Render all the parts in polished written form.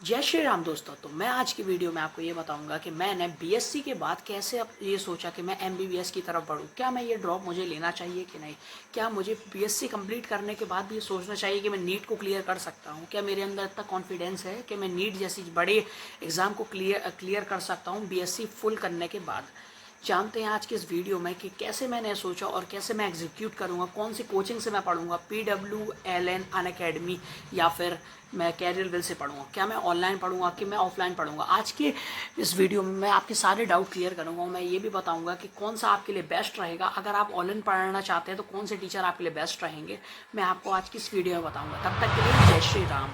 जय श्री राम दोस्तों। तो मैं आज की वीडियो में आपको ये बताऊंगा कि मैंने बीएससी के बाद कैसे अब ये सोचा कि मैं एमबीबीएस की तरफ बढ़ूं। क्या मैं ये ड्रॉप मुझे लेना चाहिए कि नहीं? क्या मुझे बीएससी कंप्लीट करने के बाद भी ये सोचना चाहिए कि मैं नीट को क्लियर कर सकता हूं? क्या मेरे अंदर इतना कॉन्फिडेंस है कि मैं नीट जैसी बड़े एग्ज़ाम को क्लियर कर सकता हूँ बीएससी फुल करने के बाद? जानते हैं आज की इस वीडियो में कि कैसे मैंने सोचा और कैसे मैं एग्जीक्यूट करूँगा, कौन सी कोचिंग से मैं पढ़ूंगा, PWLN अनअकैडमी या फिर मैं कैरियर विल से पढ़ूंगा। क्या मैं ऑनलाइन पढ़ूंगा कि मैं ऑफलाइन पढ़ूंगा? आज के इस वीडियो में मैं आपके सारे डाउट क्लियर करूंगा। मैं ये भी बताऊंगा कि कौन सा आपके लिए बेस्ट रहेगा। अगर आप ऑनलाइन पढ़ना चाहते हैं तो कौन से टीचर आपके लिए बेस्ट रहेंगे, मैं आपको आज की इस वीडियो में बताऊँगा। तब तक के लिए जय श्री राम।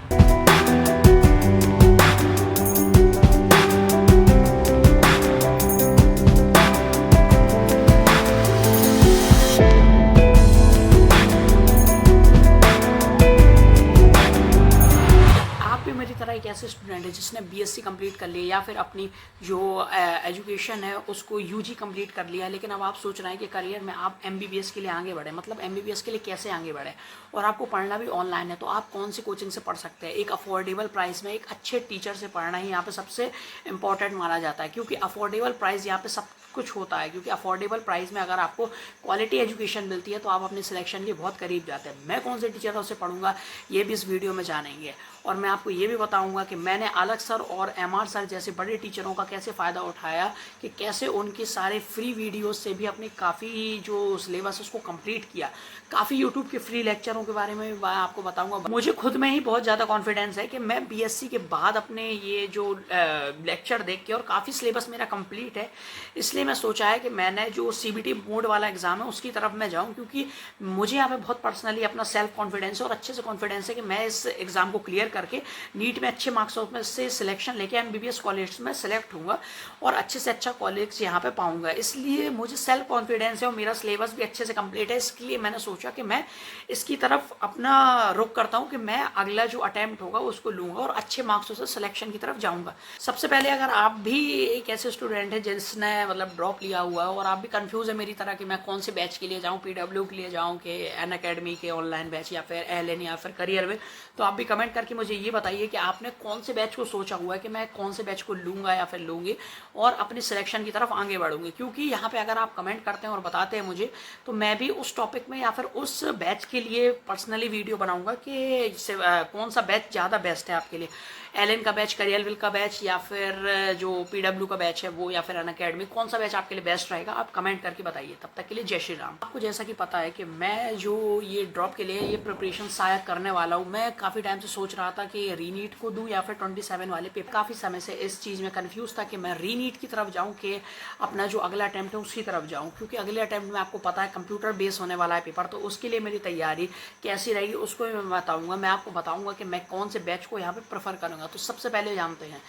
आप भी मेरी तरह एक ऐसे स्टूडेंट है जिसने बीएससी कंप्लीट कर लिया या फिर अपनी जो एजुकेशन है उसको यूजी कंप्लीट कर लिया, लेकिन अब आप सोच रहे हैं कि करियर में आप एमबीबीएस के लिए आगे बढ़े। मतलब एमबीबीएस के लिए कैसे आगे बढ़े, और आपको पढ़ना भी ऑनलाइन है, तो आप कौन सी कोचिंग से पढ़ सकते हैं? एक अफोर्डेबल प्राइस में एक अच्छे टीचर से पढ़ना ही यहाँ पे सबसे इंपॉर्टेंट माना जाता है, क्योंकि अफोर्डेबल प्राइस यहाँ पे सब कुछ होता है। क्योंकि अफोर्डेबल प्राइस में अगर आपको क्वालिटी एजुकेशन मिलती है तो आप अपने सिलेक्शन के बहुत करीब जाते हैं। मैं कौन से टीचरों से पढ़ूंगा ये भी इस वीडियो में जानेंगे, और मैं आपको ये भी बताऊंगा कि मैंने अलग सर और एमआर सर जैसे बड़े टीचरों का कैसे फ़ायदा उठाया, कि कैसे उनके सारे फ्री वीडियोस से भी अपनी काफ़ी जो सिलेबस उसको कंप्लीट किया। काफ़ी यूट्यूब के फ्री लेक्चरों के बारे में मैं आपको बताऊंगा। मुझे खुद में ही बहुत ज़्यादा कॉन्फिडेंस है कि मैं बीएससी के बाद अपने ये जो लेक्चर देख के, और काफ़ी सिलेबस मेरा कंप्लीट है, इसलिए मैं सोचा है कि मैंने जो सीबीटी मोड वाला एग्ज़ाम है उसकी तरफ मैं जाऊँ, क्योंकि मुझे यहाँ पे बहुत पर्सनली अपना सेल्फ कॉन्फिडेंस है और अच्छे से कॉन्फिडेंस है कि मैं इस एग्ज़ाम को क्लियर करके नीट में अच्छे मार्क्स में से सिलेक्शन लेके एमबीबीएस कॉलेज में सेलेक्ट होऊंगा और अच्छे से अच्छा कॉलेज यहाँ पे पाऊंगा। इसलिए मुझे सेल्फ कॉन्फिडेंस है और मेरा सिलेबस भी अच्छे से कंप्लीट है। इसलिए मैंने सोचा कि मैं इसकी तरफ अपना रुख करता हूँ कि मैं अगला जो अटैम्प्ट होगा उसको लूँगा और अच्छे मार्क्सों से सिलेक्शन की तरफ जाऊँगा। सबसे पहले अगर आप भी एक ऐसे स्टूडेंट है जिसने मतलब ड्रॉप लिया हुआ है और आप भी कंफ्यूज है मेरी तरह कि मैं कौन से बैच के लिए जाऊँ, पीडब्ल्यू के लिए जाऊँ कि अनअकैडमी के ऑनलाइन बैच या फिर एलएन या फिर करियर में, तो आप भी कमेंट करके मुझे ये बताइए कि आपने कौन से बैच को सोचा हुआ है कि मैं कौन से बैच को लूँगा या फिर लूँगी और अपनी सिलेक्शन की तरफ आगे बढ़ूँगी। क्योंकि यहाँ पे अगर आप कमेंट करते हैं और बताते हैं मुझे, तो मैं भी उस टॉपिक में या फिर उस बैच के लिए पर्सनली वीडियो बनाऊँगा कि कौन सा बैच ज़्यादा बेस्ट है आपके लिए, एलएन का बैच, करियर विल का बैच या फिर जो पीडब्ल्यू का बैच है वो, या फिर अनअकैडमी, कौन सा बैच आपके लिए बेस्ट रहेगा आप कमेंट करके बताइए। तब तक के लिए जय श्री राम। आपको जैसा कि पता है कि मैं जो ये ड्रॉप के लिए ये प्रिपरेशन शायद करने वाला हूँ, मैं काफ़ी टाइम से सोच रहा था कि रीनीट को दूँ या फिर 27 वाले पेपर। काफ़ी समय से इस चीज़ में कन्फ्यूज़ था कि मैं रीनीट की तरफ जाऊँ कि अपना जो अगला अटैम्प्ट है उसकी तरफ जाऊँ, क्योंकि अगले अटैम्प्ट में आपको पता है कंप्यूटर बेस होने वाला है पेपर, तो उसके लिए मेरी तैयारी कैसी रहेगी उसको मैं बताऊँगा। मैं आपको बताऊँगा कि मैं कौन से बैच को यहाँ पर प्रेफर करूँगा। तो सबसे पहले जानते हैं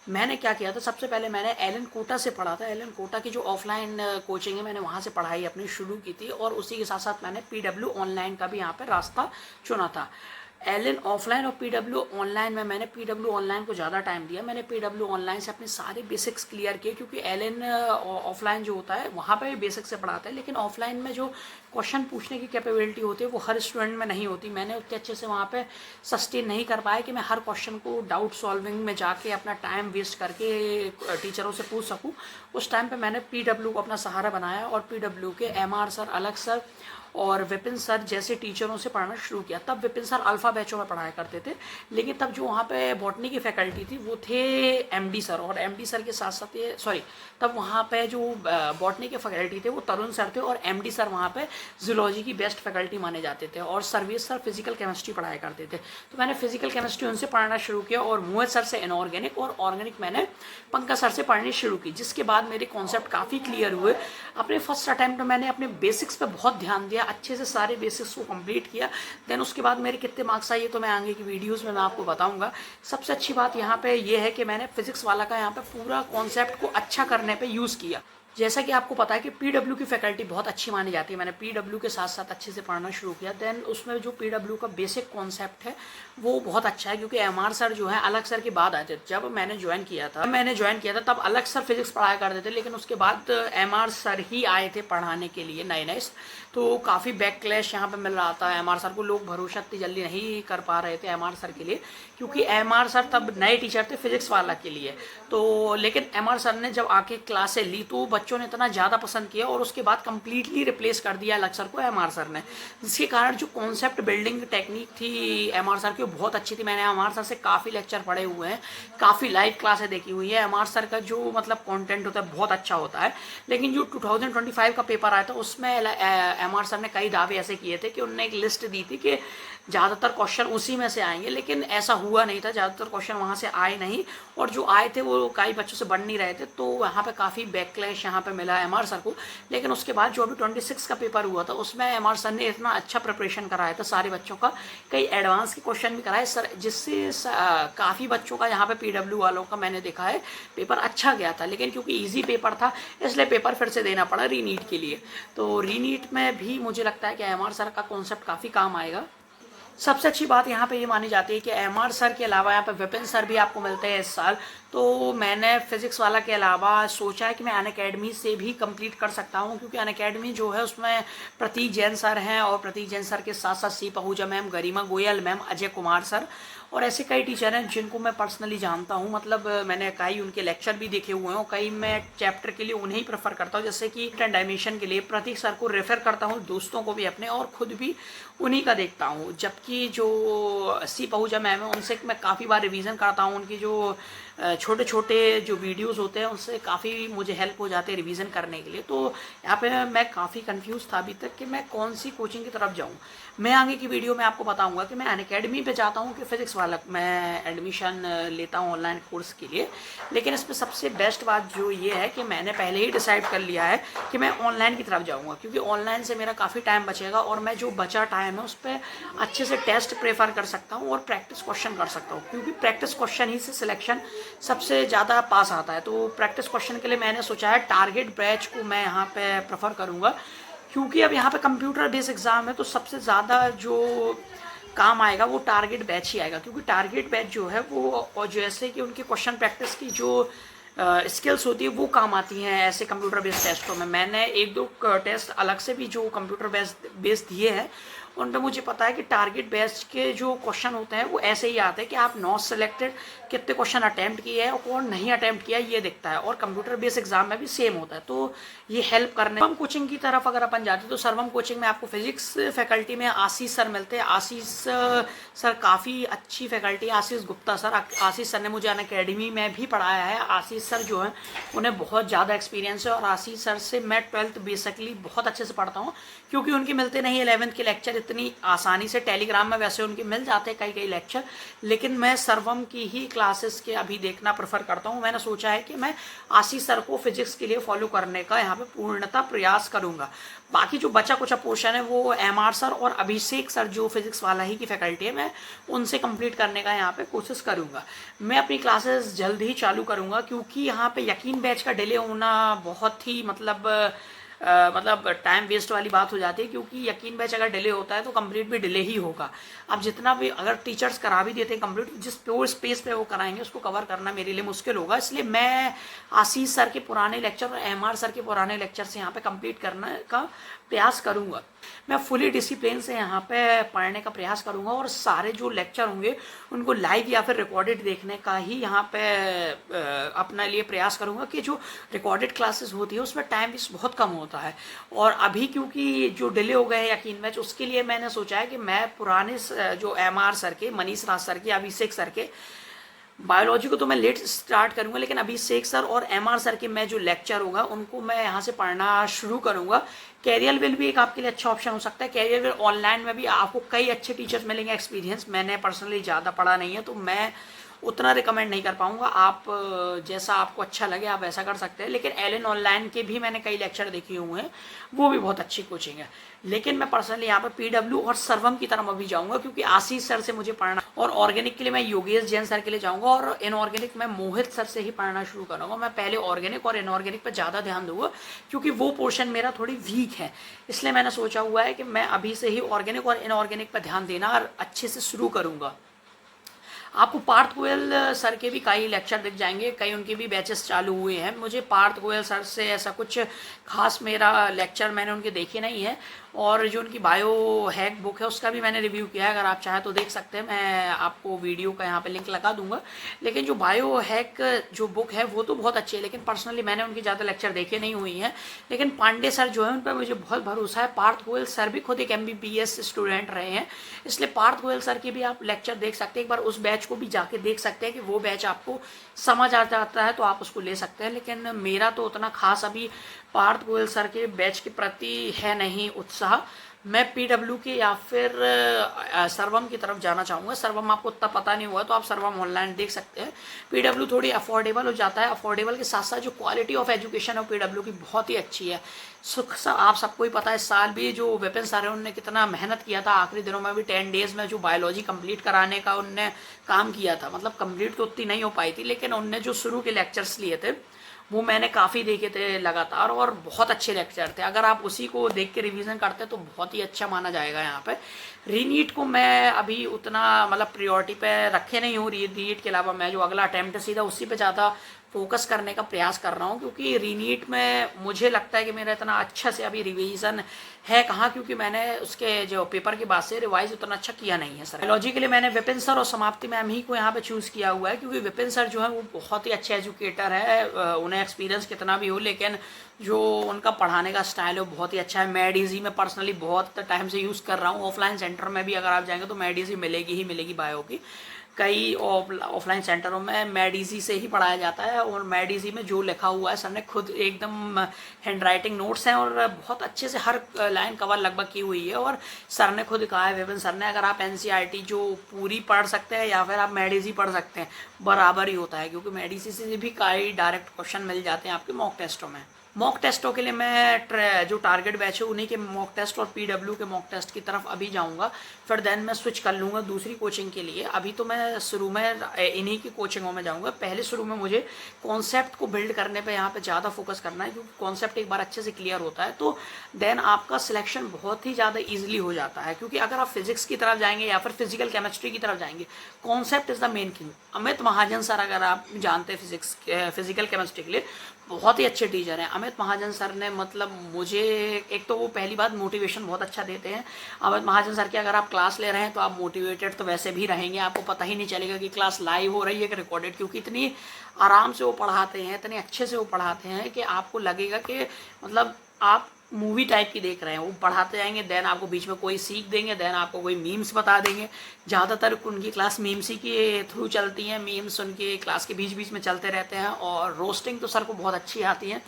मैंने क्या किया था। सबसे पहले मैंने एलन कोटा से पढ़ा था। एलन कोटा की जो ऑफलाइन कोचिंग है मैंने वहाँ से पढ़ाई अपनी शुरू की थी, और उसी के साथ साथ मैंने पीडब्ल्यू ऑनलाइन का भी यहाँ पे रास्ता चुना था। एलन ऑफलाइन और पीडब्ल्यू ऑनलाइन में मैंने पीडब्ल्यू ऑनलाइन को ज़्यादा टाइम दिया। मैंने पीडब्ल्यू ऑनलाइन से अपने सारे बेसिक्स क्लियर किए, क्योंकि एलन ऑफलाइन जो होता है वहाँ पे भी बेसिक से पढ़ाते हैं, लेकिन ऑफलाइन में जो क्वेश्चन पूछने की कैपेबिलिटी होती है वो हर स्टूडेंट में नहीं होती। मैंने उतने अच्छे से वहाँ पे सस्टेन नहीं कर पाया कि मैं हर क्वेश्चन को डाउट सॉल्विंग में जाके अपना टाइम वेस्ट करके टीचरों से पूछ सकूँ। उस टाइम पे मैंने पीडब्ल्यू को अपना सहारा बनाया और पीडब्ल्यू के एमआर सर, अलग सर और विपिन सर जैसे टीचरों से पढ़ना शुरू किया। तब विपिन सर अल्फ़ा बैचों में पढ़ाया करते थे, लेकिन तब जो वहाँ पे बॉटनी की फैकल्टी थी वो थे एमडी सर, और एमडी सर के साथ साथ ये तब वहाँ पे जो बॉटनी के फैकल्टी थे वो तरुण सर थे, और एमडी सर वहाँ पे जूलॉजी की बेस्ट फैकल्टी माने जाते थे, और सर्विस सर फिजिकल केमिस्ट्री पढ़ाया करते थे। तो मैंने फिजिकल केमिस्ट्री उनसे पढ़ना शुरू किया, और मोहित सर से इनऑर्गेनिक, और ऑर्गेनिक मैंने पंकज सर से पढ़नी शुरू की, जिसके बाद मेरे कॉन्सेप्ट काफ़ी क्लियर हुए। अपने फर्स्ट अटैम्प्ट में मैंने अपने बेसिक्स पे बहुत ध्यान दिया, अच्छे से सारे बेसिक्स को कंप्लीट किया। देन उसके बाद मेरे कितने मार्क्स आए तो मैं आगे की वीडियोस में मैं आपको बताऊंगा। सबसे अच्छी बात यहाँ पे ये है कि मैंने फिजिक्स वाला का यहाँ पे पूरा कॉन्सेप्ट को अच्छा करने पे यूज़ किया। जैसा कि आपको पता है कि पीडब्ल्यू की फैकल्टी बहुत अच्छी मानी जाती है। मैंने पीडब्ल्यू के साथ साथ अच्छे से पढ़ना शुरू किया। देन उसमें जो पीडब्ल्यू का बेसिक कॉन्सेप्ट है वो बहुत अच्छा है, क्योंकि एमआर सर जो है अलग सर के बाद आए थे। जब मैंने ज्वाइन किया था तब अलग सर फिजिक्स पढ़ाया करते थे, लेकिन उसके बाद एमआर सर ही आए थे पढ़ाने के लिए नए। तो काफ़ी बैकक्लैश यहाँ पे मिल रहा था एमआर सर को। लोग भरोसा इतनी जल्दी नहीं कर पा रहे थे एमआर सर के लिए, क्योंकि एमआर सर तब नए टीचर थे फिजिक्स वाला के लिए। तो लेकिन एमआर सर ने जब आके क्लासें ली तो बच्चों ने इतना ज़्यादा पसंद किया और उसके बाद कंप्लीटली रिप्लेस कर दिया अलग सर को एमआर सर ने। जिसके कारण जो कॉन्सेप्ट बिल्डिंग टेक्निक थी एमआर सर की वो बहुत अच्छी थी। मैंने एमआर सर से काफ़ी लेक्चर पढ़े हुए हैं, काफ़ी लाइव क्लासें देखी हुई है। एमआर सर का जो मतलब कंटेंट होता है बहुत अच्छा होता है। लेकिन जो 2025 का पेपर आया था उसमें एमआर सर ने कई दावे ऐसे किए थे कि उन्होंने एक लिस्ट दी थी कि ज़्यादातर क्वेश्चन उसी में से आएंगे, लेकिन ऐसा हुआ नहीं था। ज़्यादातर क्वेश्चन वहाँ से आए नहीं, और जो आए थे वो कई बच्चों से बन नहीं रहे थे। तो वहाँ पे काफ़ी बैकक्लैश यहाँ पे मिला एमआर सर को। लेकिन उसके बाद जो अभी 26 का पेपर हुआ था उसमें एमआर सर ने इतना अच्छा प्रिपरेशन कराया था सारे बच्चों का, कई एडवांस के क्वेश्चन भी कराए सर, जिससे काफ़ी बच्चों का यहाँ पे पीडब्ल्यू वालों का मैंने देखा है पेपर अच्छा गया था। लेकिन क्योंकि ईजी पेपर था इसलिए पेपर फिर से देना पड़ा रीनीट के लिए। तो रीनीट में भी मुझे लगता है कि एमआर सर का कॉन्सेप्ट काफ़ी काम आएगा। सबसे अच्छी बात यहाँ पे ये मानी जाती है कि एमआर सर के अलावा यहाँ पे विपिन सर भी आपको मिलते हैं इस साल। तो मैंने फिजिक्स वाला के अलावा सोचा है कि मैं अनअकैडमी से भी कंप्लीट कर सकता हूँ, क्योंकि अनअकैडमी जो है उसमें प्रतीक जैन सर हैं, और प्रतीक जैन सर के साथ साथ सी पहूजा मैम, गरिमा गोयल मैम, अजय कुमार सर और ऐसे कई टीचर हैं जिनको मैं पर्सनली जानता हूँ। मतलब मैंने कई उनके लेक्चर भी देखे हुए हैं, और कई मैं चैप्टर के लिए उन्हें ही प्रेफर करता हूँ। जैसे कि डायमेंशन के लिए प्रतीक सर को रेफर करता हूँ, दोस्तों को भी अपने, और खुद भी उन्हीं का देखता हूँ। जबकि जो सी पहूजा मैम है उनसे मैं काफ़ी बार रिवीजन करता हूँ। उनकी जो छोटे छोटे जो वीडियोस होते हैं उनसे काफ़ी मुझे हेल्प हो जाती है रिवीजन करने के लिए। तो यहाँ पे मैं काफ़ी कंफ्यूज था अभी तक कि मैं कौन सी कोचिंग की तरफ जाऊँ। मैं आगे की वीडियो में आपको बताऊंगा कि मैं अनअकैडमी पे जाता हूँ कि फिजिक्स वाला मैं एडमिशन लेता हूँ ऑनलाइन कोर्स के लिए। लेकिन इसमें सबसे बेस्ट बात जो ये है कि मैंने पहले ही डिसाइड कर लिया है कि मैं ऑनलाइन की तरफ जाऊँगा, क्योंकि ऑनलाइन से मेरा काफ़ी टाइम बचेगा और मैं जो बचा टाइम है उस पर अच्छे से टेस्ट प्रेफर कर सकता हूँ और प्रैक्टिस क्वेश्चन कर सकता हूँ, क्योंकि प्रैक्टिस क्वेश्चन ही से सिलेक्शन सबसे ज़्यादा पास आता है। तो प्रैक्टिस क्वेश्चन के लिए मैंने सोचा है टारगेट बैच को मैं यहाँ पे प्रेफर करूँगा, क्योंकि अब यहाँ पे कंप्यूटर बेस्ड एग्ज़ाम है तो सबसे ज़्यादा जो काम आएगा वो टारगेट बैच ही आएगा। क्योंकि टारगेट बैच जो है वो, और जैसे कि उनके क्वेश्चन प्रैक्टिस की जो स्किल्स होती है वो काम आती हैं ऐसे कंप्यूटर बेस्ड टेस्टों में। मैंने एक दो टेस्ट अलग से भी जो कंप्यूटर बेस्ड दिए हैं उन पर मुझे पता है कि टारगेट बेस्ड के जो क्वेश्चन होते हैं वो ऐसे ही आते हैं कि आप नॉट सेलेक्टेड कितने क्वेश्चन अटैम्प्ट किए हैं और कौन नहीं अटैम्प्ट किया ये दिखता है, और कंप्यूटर बेस्ड एग्जाम में भी सेम होता है। तो ये हेल्प करने सर्वम कोचिंग की तरफ अगर अपन जाते हैं तो सर्वम कोचिंग में आपको फिजिक्स फैकल्टी में आशीष सर मिलते हैं। आशीष सर काफ़ी अच्छी फैकल्टी है, आशीष गुप्ता सर। आशीष सर ने मुझे अनअकैडमी में भी पढ़ाया है। आशीष सर जो है उन्हें बहुत ज़्यादा एक्सपीरियंस है, और आशीष सर से मैं 12th बेसिकली बहुत अच्छे से पढ़ता हूँ, क्योंकि उनके मिलते नहीं 11th के लेक्चर इतनी आसानी से। टेलीग्राम में वैसे उनके मिल जाते हैं कई लेक्चर, लेकिन मैं सर्वम की ही क्लासेस के अभी देखना प्रेफर करता हूँ। मैंने सोचा है कि मैं आशीष सर को फिजिक्स के लिए फॉलो करने का यहाँ पे पूर्णतः प्रयास करूँगा। बाकी जो बचा कुछ पोर्शन है वो एमआर सर और अभिषेक सर जो फिजिक्स वाला ही की फैकल्टी है, मैं उनसे कंप्लीट करने का यहाँ पे कोशिश करूँगा। मैं अपनी क्लासेस जल्द ही चालू करूँगा, क्योंकि यहाँ पे यकीन बैच का डिले होना बहुत ही मतलब टाइम वेस्ट वाली बात हो जाती है, क्योंकि यकीन बैच अगर डिले होता है तो कंप्लीट भी डिले ही होगा। अब जितना भी अगर टीचर्स करा भी देते हैं कंप्लीट, जिस प्योर स्पेस पे वो कराएंगे उसको कवर करना मेरे लिए मुश्किल होगा। इसलिए मैं आशीष सर के पुराने लेक्चर और एमआर सर के पुराने लेक्चर से यहाँ पे कंप्लीट करने का प्रयास करूँगा। मैं फुली डिसिप्लिन से यहाँ पे पढ़ने का प्रयास करूँगा, और सारे जो लेक्चर होंगे उनको लाइव या फिर रिकॉर्डेड देखने का ही यहाँ पे अपने लिए प्रयास करूँगा, कि जो रिकॉर्डेड क्लासेस होती है उसमें टाइम भी बहुत कम होता है। और अभी क्योंकि जो डिले हो गए हैं यकीन बैच, उसके लिए मैंने सोचा है कि मैं पुराने जो एमआर सर के, मनीष राज सर के, अभिषेक सर के, बायोलॉजी को तो मैं लेट स्टार्ट करूंगा, लेकिन अभिषेक सर और एमआर सर के मैं जो लेक्चर होगा उनको मैं यहाँ से पढ़ना शुरू करूंगा। कैरियर विल भी एक आपके लिए अच्छा ऑप्शन हो सकता है। कैरियर विल ऑनलाइन में भी आपको कई अच्छे टीचर्स मिलेंगे, एक्सपीरियंस। मैंने पर्सनली ज़्यादा पढ़ा नहीं है तो मैं उतना रिकमेंड नहीं कर पाऊँगा। आप जैसा आपको अच्छा लगे आप वैसा कर सकते हैं। लेकिन एलन ऑनलाइन के भी मैंने कई लेक्चर देखे हुए हैं, वो भी बहुत अच्छी कोचिंग है। लेकिन मैं पर्सनली यहाँ पर PW और सर्वम की तरफ अभी जाऊँगा, क्योंकि आशीष सर से मुझे पढ़ना, और ऑर्गेनिक के लिए मैं योगेश जैन सर के लिए जाऊँगा, और इनऑर्गेनिक मैं मोहित सर से ही पढ़ना शुरू करूँगा। मैं पहले ऑर्गेनिक और इनऑर्गेनिक पर ज़्यादा ध्यान दूंगा, क्योंकि वो पोर्शन मेरा थोड़ी वीक है। इसलिए मैंने सोचा हुआ है कि मैं अभी से ही ऑर्गेनिक और इनऑर्गेनिक पर ध्यान देना और अच्छे से शुरू करूँगा। आपको पार्थ गोयल सर के भी कई लेक्चर दिख जाएंगे, कई उनके भी बैचेस चालू हुए हैं। मुझे पार्थ गोयल सर से ऐसा कुछ खास मेरा लेक्चर मैंने उनके देखे नहीं है, और जो उनकी बायो हैक बुक है उसका भी मैंने रिव्यू किया है, अगर आप चाहें तो देख सकते हैं। मैं आपको वीडियो का यहाँ पे लिंक लगा दूंगा। लेकिन जो बायो हैक जो बुक है वो तो बहुत अच्छी है, लेकिन पर्सनली मैंने उनकी ज़्यादा लेक्चर देखे नहीं हुई हैं। लेकिन पांडे सर जो है उन पर मुझे बहुत भरोसा है। पार्थ गोयल सर भी खुद एक MBBS स्टूडेंट रहे हैं, इसलिए पार्थ गोयल सर की भी आप लेक्चर देख सकते हैं। एक बार उस बैच को भी जाके देख सकते हैं कि वो बैच आपको समझ आ जाता है तो आप उसको ले सकते हैं। लेकिन मेरा तो उतना खास अभी पार्थ गोयल सर के बैच के प्रति है नहीं उत्साह। मैं PW के या फिर सर्वम की तरफ जाना चाहूँगा। सर्वम आपको उतना पता नहीं हुआ तो आप सर्वम ऑनलाइन देख सकते हैं। PW थोड़ी अफोर्डेबल हो जाता है, अफोर्डेबल के साथ साथ जो क्वालिटी ऑफ एजुकेशन है PW की बहुत ही अच्छी है। आप सबको ही पता है, इस साल भी जो विपिन सर है उन्होंने कितना मेहनत किया था। आखिरी दिनों में भी 10 डेज में जो बायोलॉजी कंप्लीट कराने का उनने काम किया था, मतलब कंप्लीट तो उतनी नहीं हो पाई थी, लेकिन उनने जो शुरू के लेक्चर्स लिए थे वो मैंने काफ़ी देखे थे लगातार, और बहुत अच्छे लेक्चर थे। अगर आप उसी को देख के रिवीजन करते तो बहुत ही अच्छा माना जाएगा। यहाँ पे रीनीट को मैं अभी उतना मतलब प्रियोरिटी पे रखे नहीं हूँ। रीनीट के अलावा मैं जो अगला अटैम्प्ट सीधा उसी पे ज़्यादा फोकस करने का प्रयास कर रहा हूँ, क्योंकि रीनीट में मुझे लगता है कि मेरा इतना अच्छा से अभी रिवीजन है कहाँ, क्योंकि मैंने उसके जो पेपर के बाद से रिवाइज उतना अच्छा किया नहीं है। सर बायोलॉजी के लिए मैंने विपिन सर और समाप्ति मैम ही को यहाँ पे चूज़ किया हुआ है, क्योंकि विपिन सर जो है वो बहुत ही अच्छे एजुकेटर है। उन्हें एक्सपीरियंस कितना भी हो, लेकिन जो उनका पढ़ाने का स्टाइल है वो बहुत ही अच्छा है। मेडिजी में पर्सनली बहुत टाइम से यूज़ कर रहा हूँ। ऑफलाइन सेंटर में भी अगर आप जाएंगे तो मेडिजी मिलेगी ही मिलेगी बायो की। कई ऑफलाइन सेंटरों में मेडिजी से ही पढ़ाया जाता है, और मेडिजी में जो लिखा हुआ है सर ने खुद एकदम हैंड राइटिंग नोट्स हैं, और बहुत अच्छे से हर लाइन कवर लगभग की हुई है। और सर ने खुद कहा है, विपिन सर ने, अगर आप NCERT जो पूरी पढ़ सकते हैं या फिर आप मेडिजी पढ़ सकते हैं, बराबर ही होता है, क्योंकि मेडिजी से भी कई डायरेक्ट क्वेश्चन मिल जाते हैं आपके मॉक टेस्टों में। मॉक टेस्टों के लिए मैं जो टारगेट बैच है उन्हीं के मॉक टेस्ट और PW के मॉक टेस्ट की तरफ अभी जाऊंगा। फिर देन मैं स्विच कर लूँगा दूसरी कोचिंग के लिए। अभी तो मैं शुरू में इन्हीं की कोचिंगों में जाऊंगा। पहले शुरू में मुझे कॉन्सेप्ट को बिल्ड करने पे यहाँ पे ज़्यादा फोकस करना है, क्योंकि कॉन्सेप्ट एक बार अच्छे से क्लियर होता है तो देन आपका सिलेक्शन बहुत ही ज़्यादा ईजिली हो जाता है। क्योंकि अगर आप फिजिक्स की तरफ जाएंगे या फिर फिजिकल केमिस्ट्री की तरफ जाएंगे, concept is the main thing. Amit Mahajan sir अगर आप जानते हैं फिजिकल केमिस्ट्री के लिए बहुत ही अच्छे टीचर हैं। अमित महाजन सर ने मतलब मुझे, एक तो वो पहली बात मोटिवेशन बहुत अच्छा देते हैं। अमित महाजन सर की अगर आप क्लास ले रहे हैं तो आप मोटिवेटेड तो वैसे भी रहेंगे, आपको पता ही नहीं चलेगा कि क्लास लाइव हो रही है कि रिकॉर्डेड, क्योंकि इतनी आराम से वो पढ़ाते हैं, इतने अच्छे से वो पढ़ाते हैं कि आपको लगेगा कि मतलब आप मूवी टाइप की देख रहे हैं। वो पढ़ाते जाएंगे, देन आपको बीच में कोई सीख देंगे, देन आपको कोई मीम्स बता देंगे। ज़्यादातर उनकी क्लास मीम्स ही के थ्रू चलती हैं, मीम्स उनकी क्लास के बीच बीच में चलते रहते हैं। और रोस्टिंग तो सर को बहुत अच्छी आती है।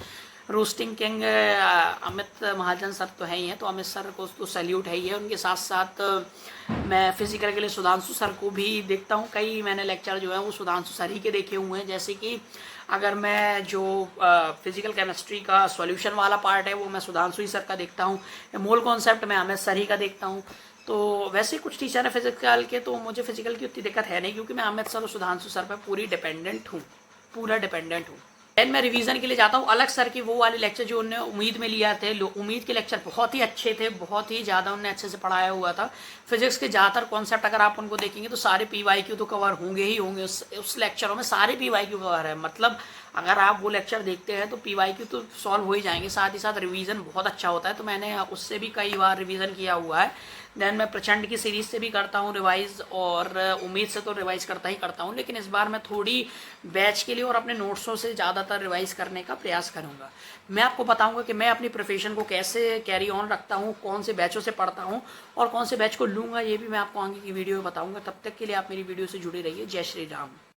रोस्टिंग किंग अमित महाजन सर तो है ही हैं, तो अमित सर को तो सैल्यूट है ही है। उनके साथ साथ मैं फिजिकल के लिए सुधांशु सर को भी देखता हूँ। कई मैंने लेक्चर जो है वो सुधांशु सर ही के देखे हुए हैं। जैसे कि अगर मैं जो फिजिकल केमिस्ट्री का सॉल्यूशन वाला पार्ट है वो मैं सुधांशु ही सर का देखता हूँ। मोल कॉन्सेप्ट मैं अमित सर ही का देखता हूँ। तो वैसे कुछ टीचर है फिजिकल के, तो मुझे फिजिकल की उतनी दिक्कत है नहीं, क्योंकि मैं अमित सर और सुधांशु सर पर पूरा डिपेंडेंट हूँ। देन मैं रिवीजन के लिए जाता हूँ अलग सर की वो वाले लेक्चर जो उन्होंने उम्मीद में लिया थे। उम्मीद के लेक्चर बहुत ही अच्छे थे, बहुत ही ज़्यादा उन्होंने अच्छे से पढ़ाया हुआ था। फिजिक्स के ज़्यादातर कॉन्सेप्ट अगर आप उनको देखेंगे तो सारे PYQ तो कवर होंगे ही होंगे। उस लेक्चरों में सारे PYQ कवर है, मतलब अगर आप वो लेक्चर देखते हैं तो PYQ तो सॉल्व हो ही जाएंगे। साथ ही साथ रिवीजन बहुत अच्छा होता है, तो मैंने उससे भी कई बार रिवीजन किया हुआ है। देन मैं प्रचंड की सीरीज़ से भी करता हूँ रिवाइज़, और उम्मीद से तो रिवाइज़ करता हूँ, लेकिन इस बार मैं थोड़ी बैच के लिए और अपने नोट्सों से ज़्यादातर रिवाइज़ करने का प्रयास करूँगा। मैं आपको बताऊँगा कि मैं अपनी प्रोफेशन को कैसे कैरी ऑन रखता हूँ, कौन से बैचों से पढ़ता हूँ और कौन से बैच को लूँगा, ये भी मैं आपको आगे की वीडियो में बताऊँगा। तब तक के लिए आप मेरी वीडियो से जुड़े रहिए। जय श्री राम।